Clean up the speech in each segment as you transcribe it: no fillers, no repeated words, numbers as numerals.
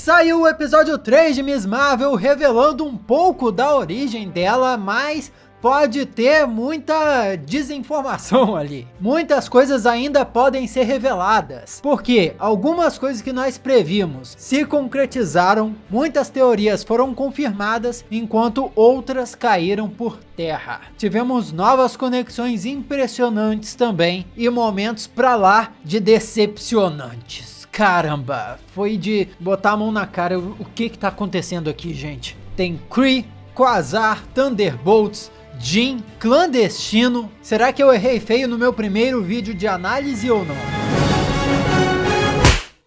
Saiu o episódio 3 de Miss Marvel revelando um pouco da origem dela, mas pode ter muita desinformação ali. Muitas coisas ainda podem ser reveladas, porque algumas coisas que nós previmos se concretizaram, muitas teorias foram confirmadas, enquanto outras caíram por terra. Tivemos novas conexões impressionantes também e momentos pra lá de decepcionantes. Caramba, foi de botar a mão na cara. O que tá acontecendo aqui, gente? Tem Kree, Quasar, Thunderbolts, Jean, Clandestino. Será que eu errei feio no meu primeiro vídeo de análise ou não?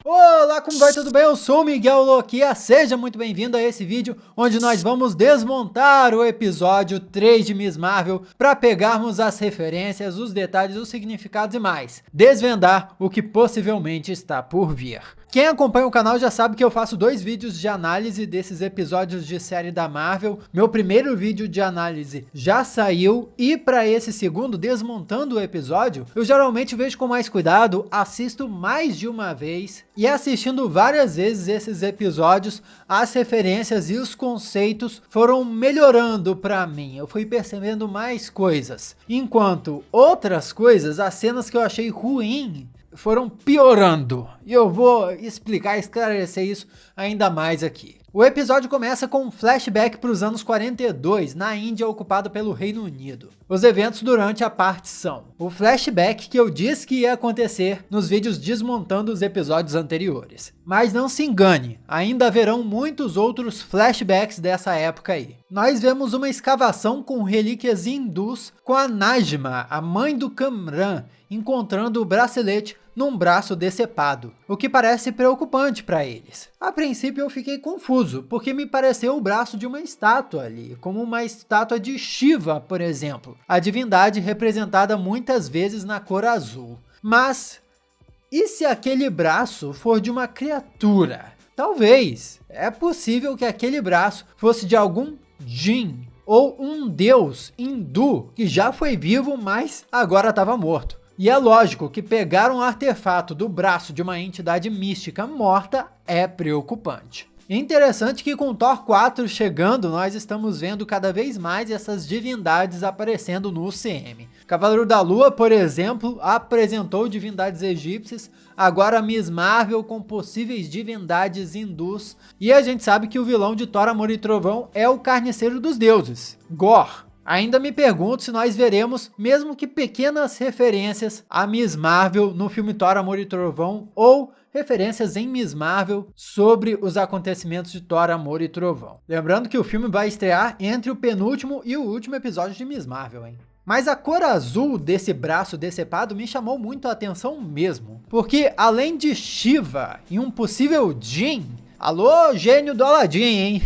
Olá, como vai? Tudo bem? Eu sou o Miguel Loquia, seja muito bem-vindo a esse vídeo onde nós vamos desmontar o episódio 3 de Miss Marvel para pegarmos as referências, os detalhes, os significados e mais, desvendar o que possivelmente está por vir. Quem acompanha o canal já sabe que eu faço 2 vídeos de análise desses episódios de série da Marvel. Meu primeiro vídeo de análise já saiu e para esse segundo, desmontando o episódio, eu geralmente vejo com mais cuidado, assisto mais de uma vez e assistindo várias vezes esses episódios, as referências e os conceitos foram melhorando para mim. Eu fui percebendo mais coisas, enquanto outras coisas, as cenas que eu achei ruim, foram piorando, e eu vou explicar, esclarecer isso ainda mais aqui. O episódio começa com um flashback para os anos 42, na Índia ocupada pelo Reino Unido. Os eventos durante a partição. O flashback que eu disse que ia acontecer nos vídeos desmontando os episódios anteriores. Mas não se engane, ainda haverão muitos outros flashbacks dessa época aí. Nós vemos uma escavação com relíquias hindus com a Najma, a mãe do Kamran, encontrando o bracelete num braço decepado, o que parece preocupante para eles. A princípio eu fiquei confuso, porque me pareceu o braço de uma estátua ali, como uma estátua de Shiva, por exemplo, a divindade representada muitas vezes na cor azul. Mas, e se aquele braço for de uma criatura? Talvez, é possível que aquele braço fosse de algum Jin, ou um deus hindu que já foi vivo, mas agora estava morto. E é lógico que pegar um artefato do braço de uma entidade mística morta é preocupante. Interessante que com Thor 4 chegando, nós estamos vendo cada vez mais essas divindades aparecendo no UCM. Cavaleiro da Lua, por exemplo, apresentou divindades egípcias, agora Miss Marvel com possíveis divindades hindus, e a gente sabe que o vilão de Thor, Amor e Trovão é o carniceiro dos deuses, Gorr. Ainda me pergunto se nós veremos, mesmo que pequenas referências a Miss Marvel no filme Thor, Amor e Trovão, ou referências em Miss Marvel sobre os acontecimentos de Thor, Amor e Trovão. Lembrando que o filme vai estrear entre o penúltimo e o último episódio de Miss Marvel, hein? Mas a cor azul desse braço decepado me chamou muito a atenção mesmo, porque além de Shiva e um possível Jin, alô, gênio do Aladdin, hein?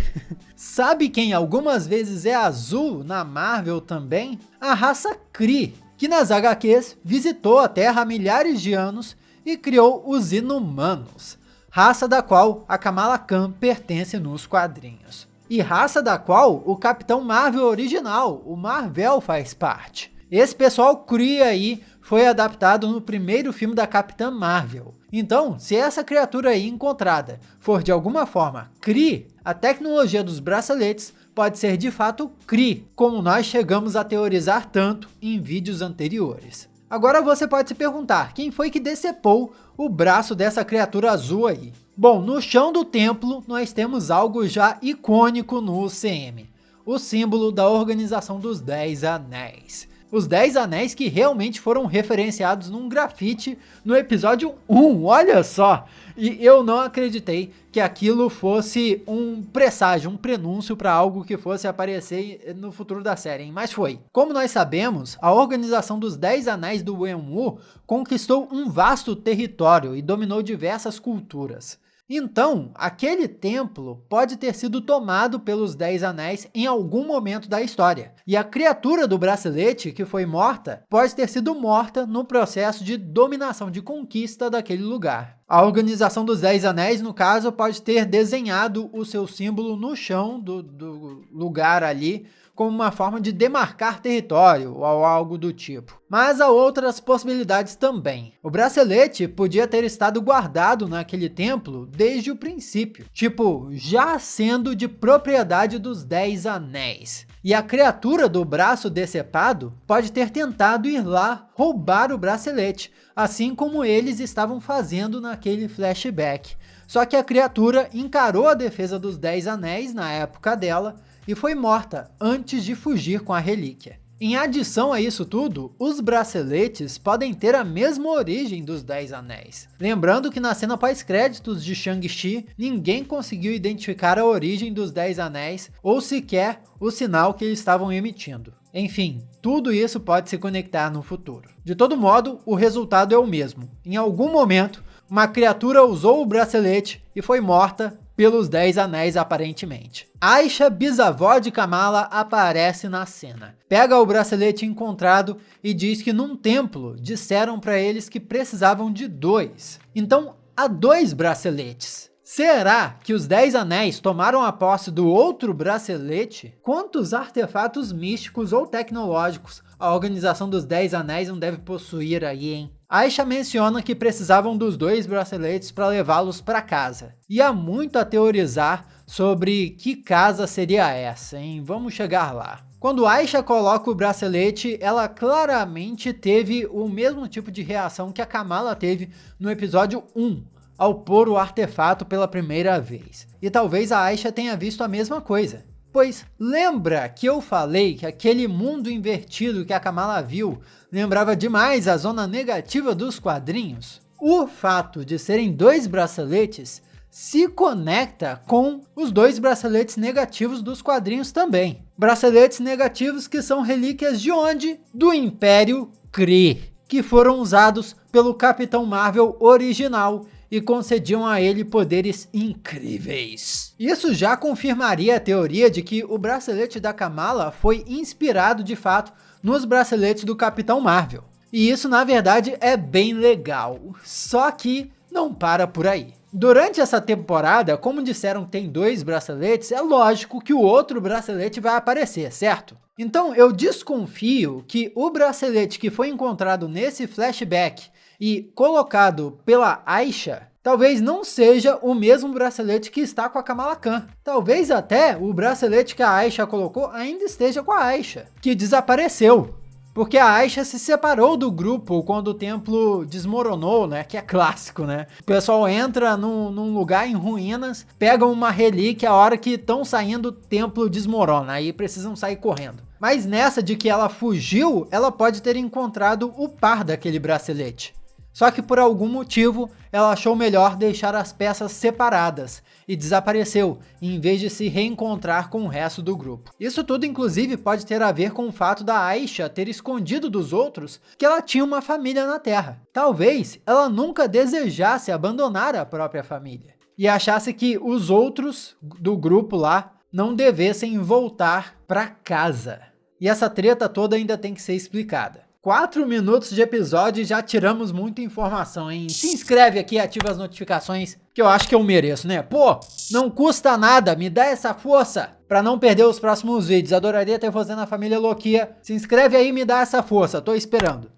Sabe quem algumas vezes é azul na Marvel também? A raça Kree, que nas HQs visitou a Terra há milhares de anos e criou os Inumanos, raça da qual a Kamala Khan pertence nos quadrinhos. E raça da qual o Capitão Marvel original, o Mar-Vell, faz parte. Esse pessoal Kree aí foi adaptado no primeiro filme da Capitã Marvel. Então, se essa criatura aí encontrada for de alguma forma Kree, a tecnologia dos braceletes pode ser de fato Kree, como nós chegamos a teorizar tanto em vídeos anteriores. Agora você pode se perguntar, quem foi que decepou o braço dessa criatura azul aí? Bom, no chão do templo nós temos algo já icônico no UCM, o símbolo da Organização dos 10 Anéis. Os 10 Anéis que realmente foram referenciados num grafite no episódio 1, olha só! E eu não acreditei que aquilo fosse um presságio, um prenúncio para algo que fosse aparecer no futuro da série, hein? Mas foi. Como nós sabemos, a Organização dos 10 Anéis do Wenwu conquistou um vasto território e dominou diversas culturas. Então, aquele templo pode ter sido tomado pelos 10 Anéis em algum momento da história. E a criatura do bracelete que foi morta pode ter sido morta no processo de dominação, de conquista daquele lugar. A Organização dos 10 Anéis, no caso, pode ter desenhado o seu símbolo no chão do lugar ali, como uma forma de demarcar território ou algo do tipo. Mas há outras possibilidades também. O bracelete podia ter estado guardado naquele templo desde o princípio, tipo, já sendo de propriedade dos 10 Anéis. E a criatura do braço decepado pode ter tentado ir lá roubar o bracelete, assim como eles estavam fazendo naquele flashback. Só que a criatura encarou a defesa dos 10 Anéis na época dela e foi morta antes de fugir com a relíquia. Em adição a isso tudo, os braceletes podem ter a mesma origem dos 10 Anéis. Lembrando que na cena pós-créditos de Shang-Chi, ninguém conseguiu identificar a origem dos 10 Anéis ou sequer o sinal que eles estavam emitindo. Enfim, tudo isso pode se conectar no futuro. De todo modo, o resultado é o mesmo. Em algum momento, uma criatura usou o bracelete e foi morta pelos 10 Anéis aparentemente. Aisha, bisavó de Kamala, aparece na cena. Pega o bracelete encontrado e diz que num templo disseram para eles que precisavam de 2. Então, há 2 braceletes. Será que os 10 Anéis tomaram a posse do outro bracelete? Quantos artefatos místicos ou tecnológicos a Organização dos 10 Anéis não deve possuir aí, hein? Aisha menciona que precisavam dos 2 braceletes para levá-los para casa. E há muito a teorizar sobre que casa seria essa, hein? Vamos chegar lá. Quando Aisha coloca o bracelete, ela claramente teve o mesmo tipo de reação que a Kamala teve no episódio 1, ao pôr o artefato pela primeira vez. E talvez a Aisha tenha visto a mesma coisa. Pois lembra que eu falei que aquele mundo invertido que a Kamala viu lembrava demais a zona negativa dos quadrinhos? O fato de serem 2 braceletes se conecta com os 2 braceletes negativos dos quadrinhos também. Braceletes negativos que são relíquias de onde? Do Império Kree, que foram usados pelo Capitão Marvel original e concediam a ele poderes incríveis. Isso já confirmaria a teoria de que o bracelete da Kamala foi inspirado de fato nos braceletes do Capitão Marvel. E isso na verdade é bem legal, só que não para por aí. Durante essa temporada, como disseram que tem 2 braceletes, é lógico que o outro bracelete vai aparecer, certo? Então eu desconfio que o bracelete que foi encontrado nesse flashback e colocado pela Aisha, talvez não seja o mesmo bracelete que está com a Kamala Khan. Talvez até o bracelete que a Aisha colocou ainda esteja com a Aisha, que desapareceu. Porque a Aisha se separou do grupo quando o templo desmoronou, né? Que é clássico, né? O pessoal entra num lugar em ruínas, pegam uma relíquia, a hora que estão saindo o templo desmorona, aí precisam sair correndo. Mas nessa de que ela fugiu, ela pode ter encontrado o par daquele bracelete. Só que por algum motivo, ela achou melhor deixar as peças separadas e desapareceu, em vez de se reencontrar com o resto do grupo. Isso tudo inclusive pode ter a ver com o fato da Aisha ter escondido dos outros que ela tinha uma família na Terra. Talvez ela nunca desejasse abandonar a própria família e achasse que os outros do grupo lá não devessem voltar para casa. E essa treta toda ainda tem que ser explicada. 4 minutos de episódio e já tiramos muita informação, hein? Se inscreve aqui e ativa as notificações, que eu acho que eu mereço, né? Pô, não custa nada, me dá essa força pra não perder os próximos vídeos. Adoraria ter você na família Loquia. Se inscreve aí e me dá essa força, tô esperando.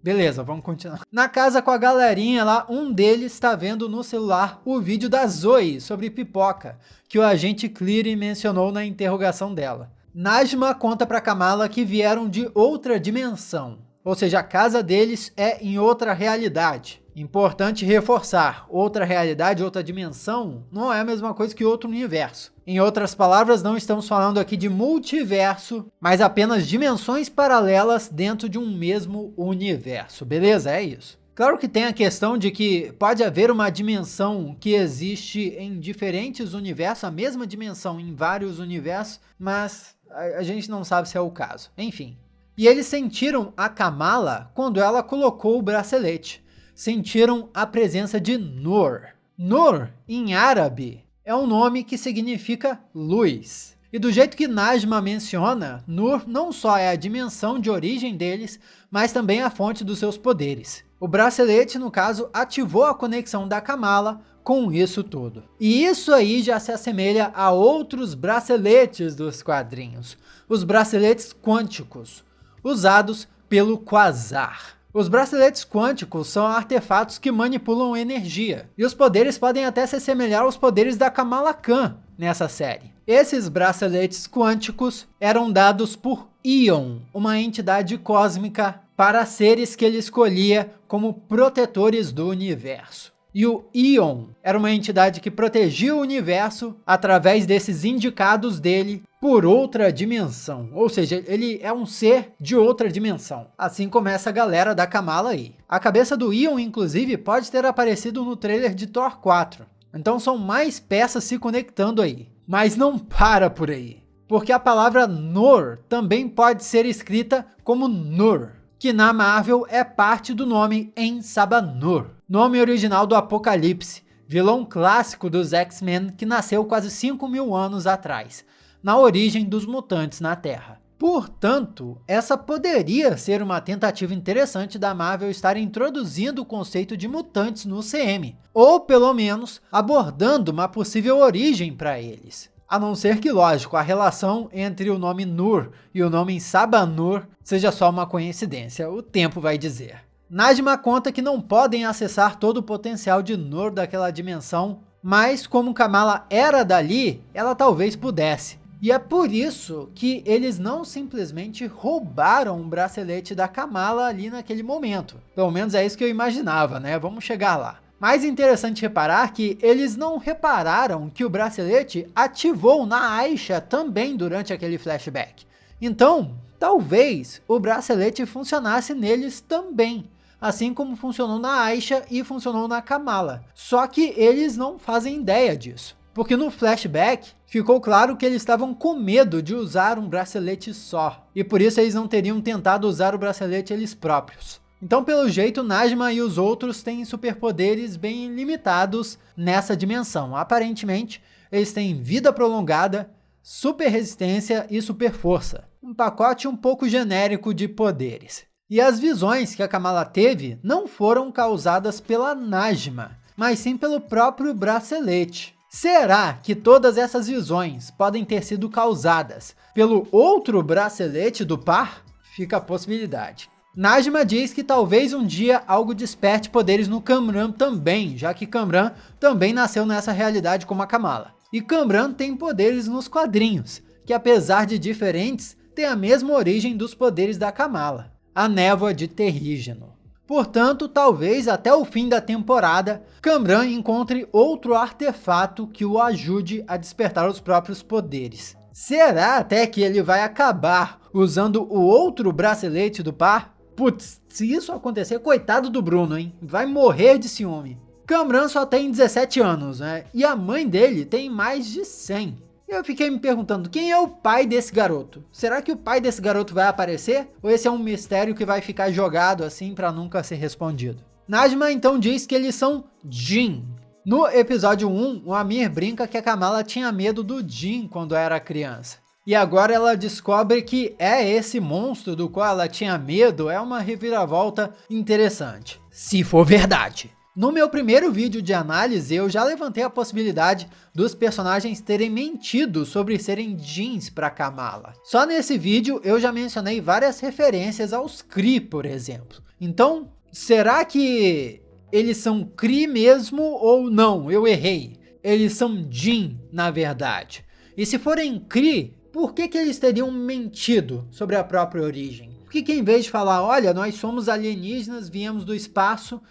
Beleza, vamos continuar. Na casa com a galerinha lá, um deles está vendo no celular o vídeo da Zoe sobre pipoca, que o agente Cleary mencionou na interrogação dela. Najma conta para Kamala que vieram de outra dimensão, ou seja, a casa deles é em outra realidade. Importante reforçar, outra realidade, outra dimensão, não é a mesma coisa que outro universo. Em outras palavras, não estamos falando aqui de multiverso, mas apenas dimensões paralelas dentro de um mesmo universo, beleza? É isso. Claro que tem a questão de que pode haver uma dimensão que existe em diferentes universos, a mesma dimensão em vários universos, mas a gente não sabe se é o caso. Enfim. E eles sentiram a Kamala quando ela colocou o bracelete. Sentiram a presença de Nur. Nur, em árabe, é um nome que significa luz. E do jeito que Najma menciona, Nur não só é a dimensão de origem deles, mas também a fonte dos seus poderes. O bracelete, no caso, ativou a conexão da Kamala com isso tudo. E isso aí já se assemelha a outros braceletes dos quadrinhos, os braceletes quânticos, usados pelo Quasar. Os braceletes quânticos são artefatos que manipulam energia, e os poderes podem até se assemelhar aos poderes da Kamala Khan nessa série. Esses braceletes quânticos eram dados por Ion, uma entidade cósmica, para seres que ele escolhia como protetores do universo. E o Ion era uma entidade que protegia o universo através desses indicados dele por outra dimensão. Ou seja, ele é um ser de outra dimensão. Assim como essa galera da Kamala aí. A cabeça do Ion, inclusive, pode ter aparecido no trailer de Thor 4. Então são mais peças se conectando aí. Mas não para por aí. Porque a palavra Nor também pode ser escrita como Nur, que na Marvel é parte do nome En-Sabah-Nur, nome original do Apocalipse, vilão clássico dos X-Men que nasceu quase 5.000 anos atrás, na origem dos mutantes na Terra. Portanto, essa poderia ser uma tentativa interessante da Marvel estar introduzindo o conceito de mutantes no CM, ou pelo menos abordando uma possível origem para eles. A não ser que, lógico, a relação entre o nome Nur e o nome Sabah-Nur seja só uma coincidência, o tempo vai dizer. Najma conta que não podem acessar todo o potencial de Nur daquela dimensão, mas como Kamala era dali, ela talvez pudesse. E é por isso que eles não simplesmente roubaram o bracelete da Kamala ali naquele momento. Pelo menos é isso que eu imaginava, né? Vamos chegar lá. Mais interessante reparar que eles não repararam que o bracelete ativou na Aisha também durante aquele flashback. Então, talvez o bracelete funcionasse neles também, assim como funcionou na Aisha e funcionou na Kamala. Só que eles não fazem ideia disso, porque no flashback ficou claro que eles estavam com medo de usar um bracelete só, e por isso eles não teriam tentado usar o bracelete eles próprios. Então, pelo jeito, Najma e os outros têm superpoderes bem limitados nessa dimensão. Aparentemente, eles têm vida prolongada, super resistência e super força. Um pacote um pouco genérico de poderes. E as visões que a Kamala teve não foram causadas pela Najma, mas sim pelo próprio bracelete. Será que todas essas visões podem ter sido causadas pelo outro bracelete do par? Fica a possibilidade. Najma diz que talvez um dia algo desperte poderes no Kamran também, já que Kamran também nasceu nessa realidade como a Kamala. E Kamran tem poderes nos quadrinhos, que apesar de diferentes, tem a mesma origem dos poderes da Kamala, a névoa de terrígeno. Portanto, talvez até o fim da temporada, Kamran encontre outro artefato que o ajude a despertar os próprios poderes. Será até que ele vai acabar usando o outro bracelete do par? Putz, se isso acontecer, coitado do Bruno, hein? Vai morrer de ciúme. Kamran só tem 17 anos, né? E a mãe dele tem mais de 100. Eu fiquei me perguntando, quem é o pai desse garoto? Será que o pai desse garoto vai aparecer? Ou esse é um mistério que vai ficar jogado assim para nunca ser respondido? Najma então diz que eles são Jinn. No episódio 1, o Amir brinca que a Kamala tinha medo do Jinn quando era criança. E agora ela descobre que é esse monstro do qual ela tinha medo, é uma reviravolta interessante, se for verdade. No meu primeiro vídeo de análise, eu já levantei a possibilidade dos personagens terem mentido sobre serem Jinns para Kamala. Só nesse vídeo eu já mencionei várias referências aos Kree, por exemplo. Então, será que eles são Kree mesmo ou não? Eu errei. Eles são Jinn, na verdade. E se forem Kree, por que eles teriam mentido sobre a própria origem? Por que em vez de falar, olha, nós somos alienígenas, viemos do espaço,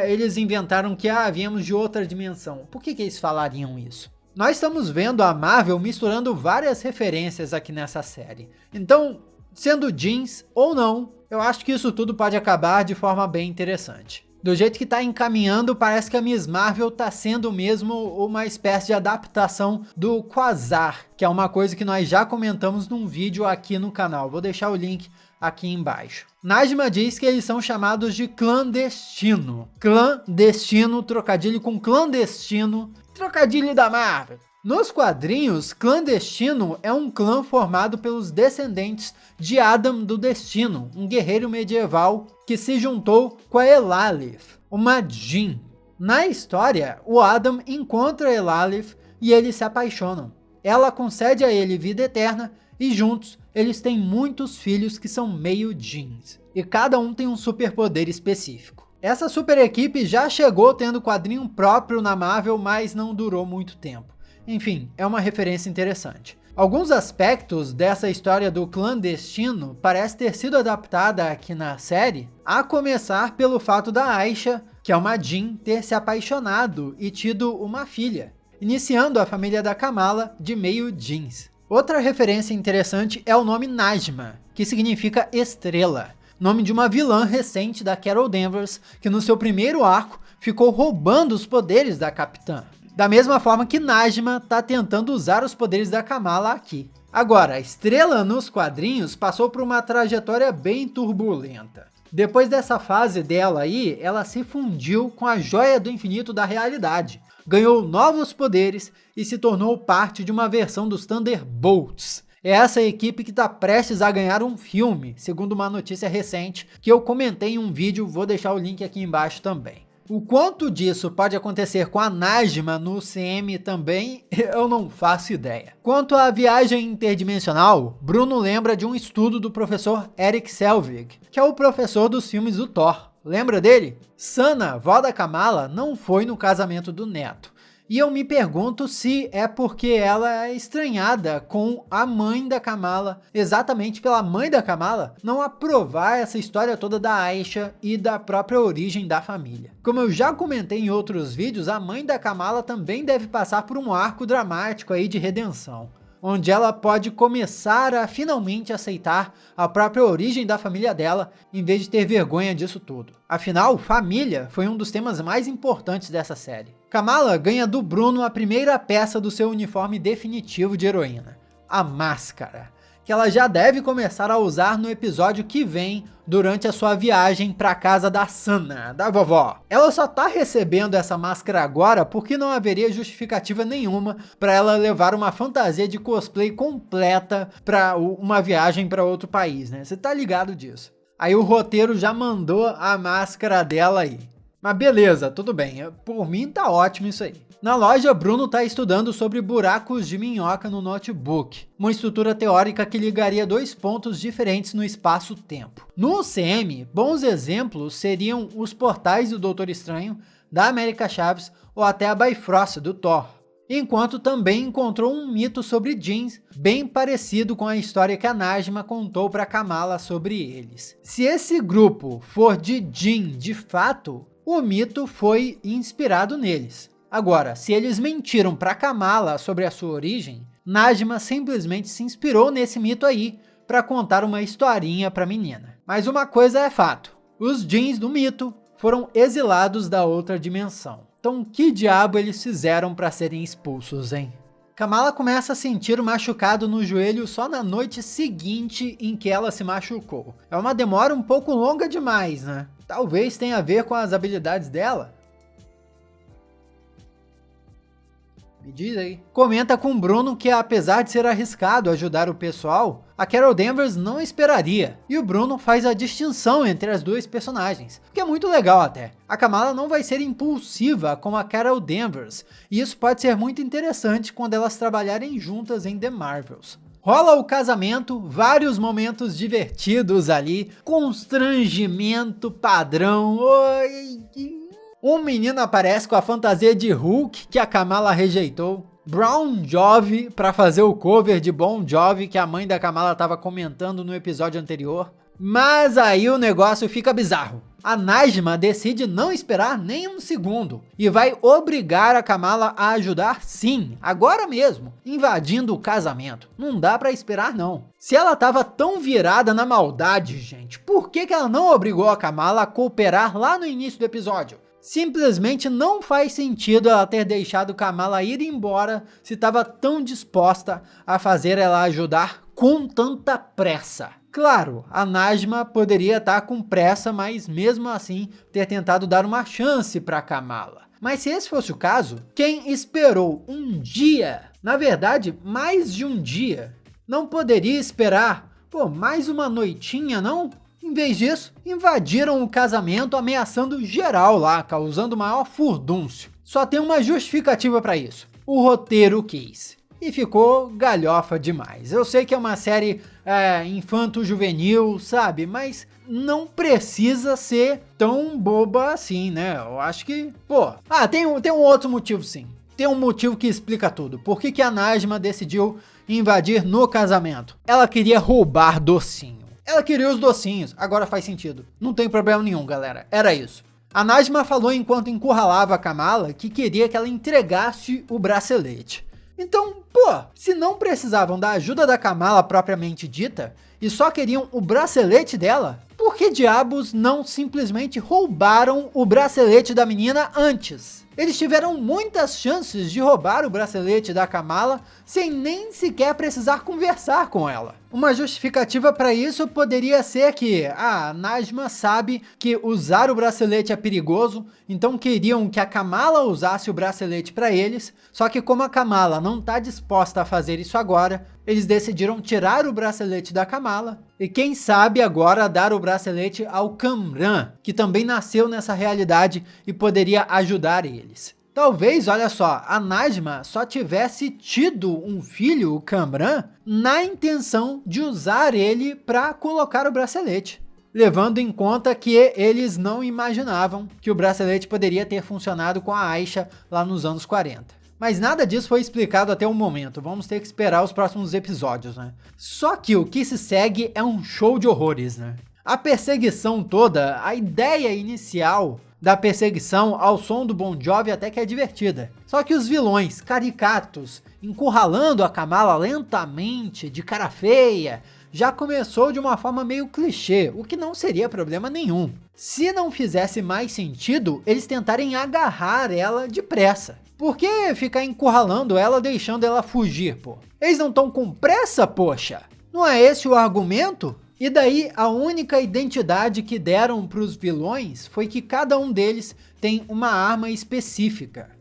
eles inventaram que viemos de outra dimensão? Por que eles falariam isso? Nós estamos vendo a Marvel misturando várias referências aqui nessa série. Então, sendo Jinns ou não, eu acho que isso tudo pode acabar de forma bem interessante. Do jeito que está encaminhando, parece que a Miss Marvel está sendo mesmo uma espécie de adaptação do Quasar, que é uma coisa que nós já comentamos num vídeo aqui no canal. Vou deixar o link aqui embaixo. Najma diz que eles são chamados de clandestino. Clandestino, trocadilho com clandestino, trocadilho da Marvel. Nos quadrinhos, Clandestino é um clã formado pelos descendentes de Adam do Destino, um guerreiro medieval que se juntou com a Elalith, uma Djinn. Na história, o Adam encontra a Elalith e eles se apaixonam. Ela concede a ele vida eterna e juntos eles têm muitos filhos que são meio Djinns. E cada um tem um superpoder específico. Essa super equipe já chegou tendo quadrinho próprio na Marvel, mas não durou muito tempo. Enfim, é uma referência interessante. Alguns aspectos dessa história do Clandestino parece ter sido adaptada aqui na série, a começar pelo fato da Aisha, que é uma Djinn, ter se apaixonado e tido uma filha, iniciando a família da Kamala de meio Djinns. Outra referência interessante é o nome Najma, que significa estrela, nome de uma vilã recente da Carol Danvers, que no seu primeiro arco ficou roubando os poderes da Capitã. Da mesma forma que Najma tá tentando usar os poderes da Kamala aqui. Agora, a estrela nos quadrinhos passou por uma trajetória bem turbulenta. Depois dessa fase dela aí, ela se fundiu com a Joia do Infinito da Realidade, ganhou novos poderes e se tornou parte de uma versão dos Thunderbolts. É essa equipe que está prestes a ganhar um filme, segundo uma notícia recente que eu comentei em um vídeo, vou deixar o link aqui embaixo também. O quanto disso pode acontecer com a Najma no CM também, eu não faço ideia. Quanto à viagem interdimensional, Bruno lembra de um estudo do professor Erik Selvig, que é o professor dos filmes do Thor. Lembra dele? Sana, vó da Kamala, não foi no casamento do neto. E eu me pergunto se é porque ela é estranhada com a mãe da Kamala, exatamente pela mãe da Kamala não aprovar essa história toda da Aisha e da própria origem da família. Como eu já comentei em outros vídeos, a mãe da Kamala também deve passar por um arco dramático aí de redenção, onde ela pode começar a finalmente aceitar a própria origem da família dela, em vez de ter vergonha disso tudo. Afinal, família foi um dos temas mais importantes dessa série. Kamala ganha do Bruno a primeira peça do seu uniforme definitivo de heroína, a máscara, que ela já deve começar a usar no episódio que vem, durante a sua viagem para a casa da Sana, da vovó. Ela só tá recebendo essa máscara agora porque não haveria justificativa nenhuma para ela levar uma fantasia de cosplay completa para uma viagem para outro país, né? Você tá ligado disso. Aí o roteiro já mandou a máscara dela aí. Mas beleza, tudo bem, por mim tá ótimo isso aí. Na loja, Bruno está estudando sobre buracos de minhoca no notebook, uma estrutura teórica que ligaria dois pontos diferentes no espaço-tempo. No CM, bons exemplos seriam os portais do Doutor Estranho, da América Chaves ou até a Bifrost do Thor. Enquanto também encontrou um mito sobre Djinns, bem parecido com a história que a Najma contou para Kamala sobre eles. Se esse grupo for de Djinn de fato, o mito foi inspirado neles. Agora, se eles mentiram para Kamala sobre a sua origem, Najma simplesmente se inspirou nesse mito aí para contar uma historinha para a menina. Mas uma coisa é fato, os Djinns do mito foram exilados da outra dimensão. Então que diabo eles fizeram para serem expulsos, hein? Kamala começa a sentir o machucado no joelho só na noite seguinte em que ela se machucou. É uma demora um pouco longa demais, né? Talvez tenha a ver com as habilidades dela. Me diz aí. Comenta com o Bruno que apesar de ser arriscado ajudar o pessoal, a Carol Danvers não esperaria. E o Bruno faz a distinção entre as duas personagens, o que é muito legal até. A Kamala não vai ser impulsiva como a Carol Danvers, e isso pode ser muito interessante quando elas trabalharem juntas em The Marvels. Rola o casamento, vários momentos divertidos ali, constrangimento padrão. Um menino aparece com a fantasia de Hulk que a Kamala rejeitou. Brown Jovi para fazer o cover de Bon Jovi que a mãe da Kamala estava comentando no episódio anterior. Mas aí o negócio fica bizarro. A Najma decide não esperar nem um segundo e vai obrigar a Kamala a ajudar sim, agora mesmo, invadindo o casamento. Não dá pra esperar não. Se ela tava tão virada na maldade, gente, por que ela não obrigou a Kamala a cooperar lá no início do episódio? Simplesmente não faz sentido ela ter deixado Kamala ir embora se estava tão disposta a fazer ela ajudar com tanta pressa. Claro, a Najma poderia estar com pressa, mas mesmo assim ter tentado dar uma chance para Kamala. Mas se esse fosse o caso, quem esperou um dia Na verdade, mais de um dia. Não poderia esperar, mais uma noitinha, não? Em vez disso, invadiram o casamento ameaçando geral lá, causando maior furdúncio. Só tem uma justificativa para isso. O roteiro quis. E ficou galhofa demais. Eu sei que é uma série infanto-juvenil, sabe? Mas não precisa ser tão boba assim, né? Eu acho que, tem um outro motivo sim. Tem um motivo que explica tudo. Por que a Najma decidiu invadir no casamento? Ela queria roubar docinho. Ela queria os docinhos. Agora faz sentido. Não tem problema nenhum, galera. Era isso. A Najma falou enquanto encurralava a Kamala que queria que ela entregasse o bracelete. Então, se não precisavam da ajuda da Kamala propriamente dita e só queriam o bracelete dela, por que diabos não simplesmente roubaram o bracelete da menina antes? Eles tiveram muitas chances de roubar o bracelete da Kamala sem nem sequer precisar conversar com ela. Uma justificativa para isso poderia ser que a Najma sabe que usar o bracelete é perigoso, então queriam que a Kamala usasse o bracelete para eles, só que como a Kamala não está disposta a fazer isso agora, eles decidiram tirar o bracelete da Kamala e quem sabe agora dar o bracelete ao Kamran, que também nasceu nessa realidade e poderia ajudar eles. Talvez, olha só, a Najma só tivesse tido um filho, o Kamran, na intenção de usar ele para colocar o bracelete, levando em conta que eles não imaginavam que o bracelete poderia ter funcionado com a Aisha lá nos anos 40. Mas nada disso foi explicado até o momento, vamos ter que esperar os próximos episódios, né? Só que o que se segue é um show de horrores, né? A perseguição toda, a ideia inicial da perseguição ao som do Bon Jovi até que é divertida. Só que os vilões caricatos, encurralando a Kamala lentamente, de cara feia, já começou de uma forma meio clichê, o que não seria problema nenhum. Se não fizesse mais sentido, eles tentarem agarrar ela depressa. Por que ficar encurralando ela, deixando ela fugir, Eles não estão com pressa, poxa? Não é esse o argumento? E daí, a única identidade que deram para os vilões foi que cada um deles tem uma arma específica.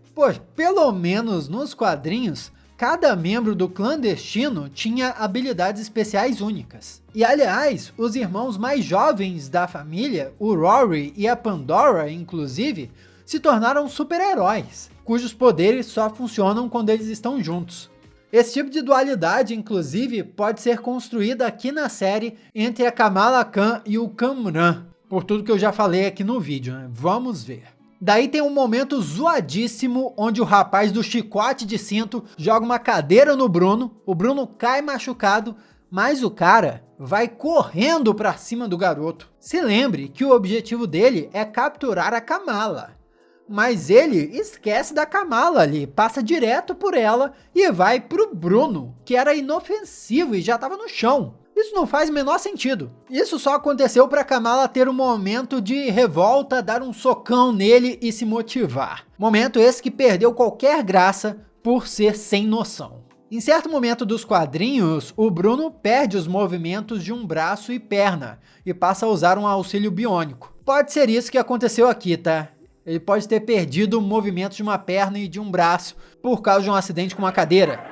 Pelo menos nos quadrinhos, cada membro do clandestino tinha habilidades especiais únicas. E aliás, os irmãos mais jovens da família, o Rory e a Pandora, inclusive, se tornaram super-heróis, cujos poderes só funcionam quando eles estão juntos. Esse tipo de dualidade, inclusive, pode ser construída aqui na série entre a Kamala Khan e o Kamran, por tudo que eu já falei aqui no vídeo, né? Vamos ver. Daí tem um momento zoadíssimo onde o rapaz do chicote de cinto joga uma cadeira no Bruno, o Bruno cai machucado, mas o cara vai correndo pra cima do garoto. Se lembre que o objetivo dele é capturar a Kamala. Mas ele esquece da Kamala ali, passa direto por ela e vai pro Bruno, que era inofensivo e já estava no chão. Isso não faz o menor sentido. Isso só aconteceu para Kamala ter um momento de revolta, dar um socão nele e se motivar. Momento esse que perdeu qualquer graça por ser sem noção. Em certo momento dos quadrinhos, o Bruno perde os movimentos de um braço e perna e passa a usar um auxílio biônico. Pode ser isso que aconteceu aqui, tá? Ele pode ter perdido o movimento de uma perna e de um braço por causa de um acidente com uma cadeira.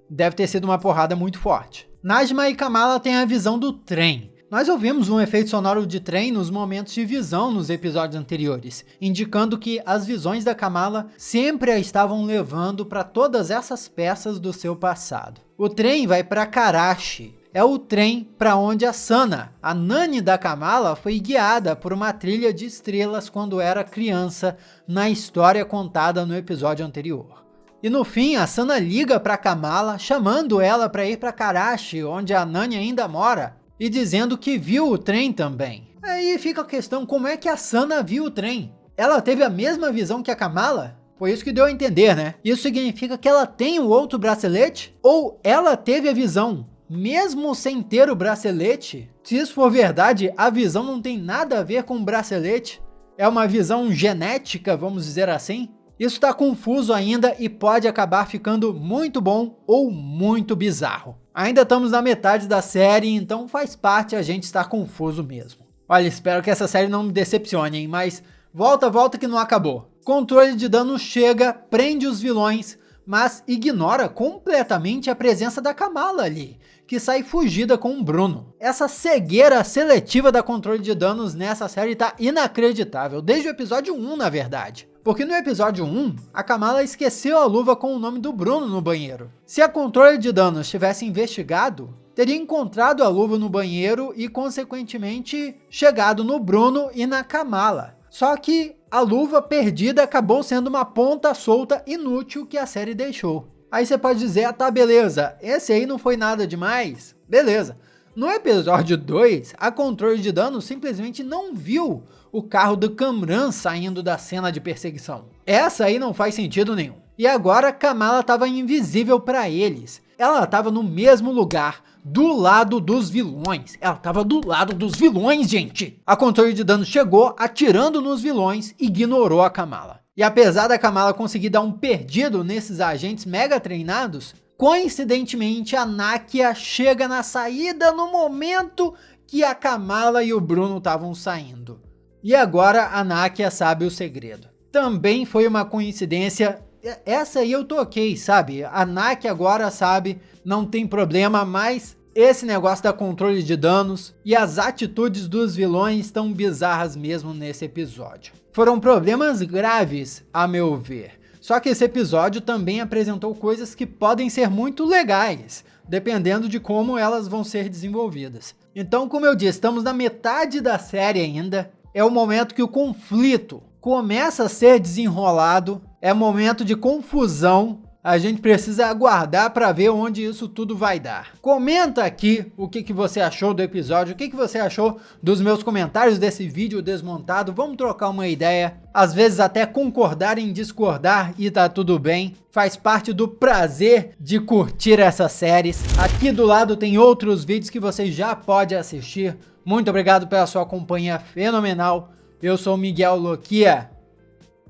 Deve ter sido uma porrada muito forte. Najma e Kamala têm a visão do trem. Nós ouvimos um efeito sonoro de trem nos momentos de visão nos episódios anteriores, indicando que as visões da Kamala sempre a estavam levando para todas essas peças do seu passado. O trem vai para Karachi. É o trem para onde a Sana, a Nani da Kamala, foi guiada por uma trilha de estrelas quando era criança, na história contada no episódio anterior. E no fim, a Sana liga para Kamala, chamando ela para ir para Karachi, onde a Nani ainda mora, e dizendo que viu o trem também. Aí fica a questão, como é que a Sana viu o trem? Ela teve a mesma visão que a Kamala? Foi isso que deu a entender, né? Isso significa que ela tem o outro bracelete? Ou ela teve a visão mesmo sem ter o bracelete? Se isso for verdade, a visão não tem nada a ver com o bracelete. É uma visão genética, vamos dizer assim. Isso está confuso ainda e pode acabar ficando muito bom ou muito bizarro. Ainda estamos na metade da série, então faz parte a gente estar confuso mesmo. Olha, espero que essa série não me decepcione, hein? Mas volta que não acabou. Controle de dano chega, prende os vilões, mas ignora completamente a presença da Kamala ali, que sai fugida com o Bruno. Essa cegueira seletiva da controle de danos nessa série tá inacreditável, desde o episódio 1 na verdade. Porque no episódio 1, a Kamala esqueceu a luva com o nome do Bruno no banheiro. Se a controle de danos tivesse investigado, teria encontrado a luva no banheiro e consequentemente chegado no Bruno e na Kamala. Só que a luva perdida acabou sendo uma ponta solta inútil que a série deixou. Aí você pode dizer, tá beleza, esse aí não foi nada demais? Beleza. No episódio 2, a controle de danos simplesmente não viu o carro do Kamran saindo da cena de perseguição. Essa aí não faz sentido nenhum. E agora Kamala estava invisível para eles. Ela estava no mesmo lugar, do lado dos vilões. Ela estava do lado dos vilões, gente. A controle de danos chegou atirando nos vilões e ignorou a Kamala. E apesar da Kamala conseguir dar um perdido nesses agentes mega treinados, coincidentemente a Nakia chega na saída no momento que a Kamala e o Bruno estavam saindo. E agora a Nakia sabe o segredo. Também foi uma coincidência, essa aí eu toquei, sabe? A Nakia agora sabe, não tem problema, mas esse negócio da controle de danos e as atitudes dos vilões estão bizarras mesmo nesse episódio. Foram problemas graves, a meu ver. Só que esse episódio também apresentou coisas que podem ser muito legais, dependendo de como elas vão ser desenvolvidas. Então, como eu disse, estamos na metade da série ainda. É o momento que o conflito começa a ser desenrolado. É momento de confusão. A gente precisa aguardar para ver onde isso tudo vai dar. Comenta aqui o que você achou do episódio, o que você achou dos meus comentários desse vídeo desmontado. Vamos trocar uma ideia, às vezes até concordar em discordar e tá tudo bem. Faz parte do prazer de curtir essas séries. Aqui do lado tem outros vídeos que você já pode assistir. Muito obrigado pela sua companhia fenomenal. Eu sou o Miguel Loquia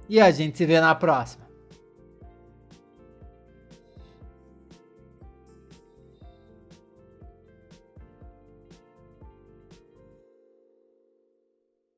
e a gente se vê na próxima.